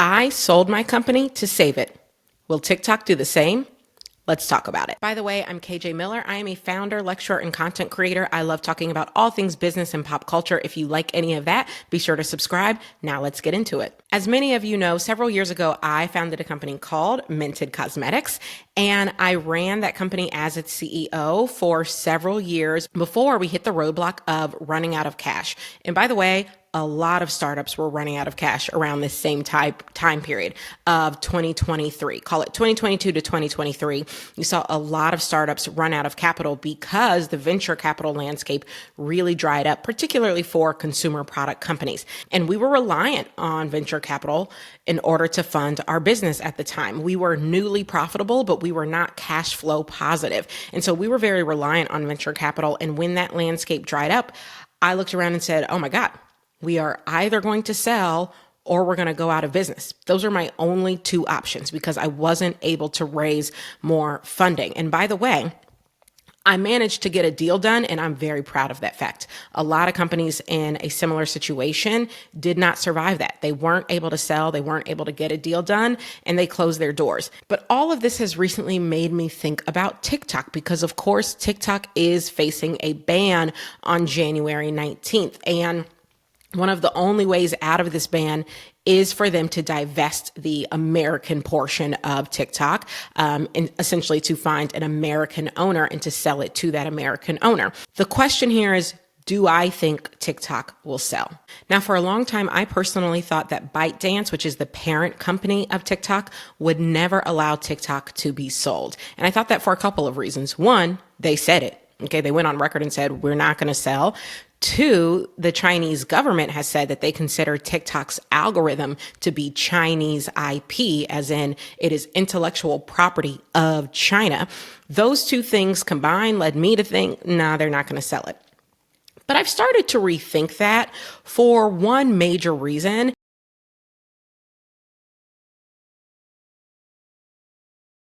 I sold my company to save it. Will TikTok do the same? Let's talk about it. By the way, I'm KJ Miller. I am a founder, lecturer, and content creator. I love talking about all things business and pop culture. If you like any of that, be sure to subscribe. Now let's get into it. As many of you know, several years ago, I founded a company called Mented Cosmetics, and I ran that company as its CEO for several years before we hit the roadblock of running out of cash. And by the way, a lot of startups were running out of cash around this same time period of 2023. Call it 2022 to 2023. You saw a lot of startups run out of capital because the venture capital landscape really dried up, particularly for consumer product companies. And we were reliant on venture capital in order to fund our business at the time. We were newly profitable, but we were not cash flow positive. And so we were very reliant on venture capital. And when that landscape dried up, I looked around and said, oh my God, we are either going to sell or we're going to go out of business. Those are my only two options because I wasn't able to raise more funding. And by the way, I managed to get a deal done, and I'm very proud of that fact. A lot of companies in a similar situation did not survive that. They weren't able to sell, they weren't able to get a deal done, and they closed their doors. But all of this has recently made me think about TikTok because, of course, TikTok is facing a ban on January 19th. And one of the only ways out of this ban is for them to divest the American portion of TikTok, and essentially to find an American owner and to sell it to that American owner. The question here is, do I think TikTok will sell? Now, for a long time, I personally thought that ByteDance, which is the parent company of TikTok, would never allow TikTok to be sold. And I thought that for a couple of reasons. One, they said it. Okay, they went on record and said, we're not going to sell. Two, the Chinese government has said that they consider TikTok's algorithm to be Chinese IP, as in it is intellectual property of China. Those two things combined led me to think, nah, they're not going to sell it. But I've started to rethink that for one major reason.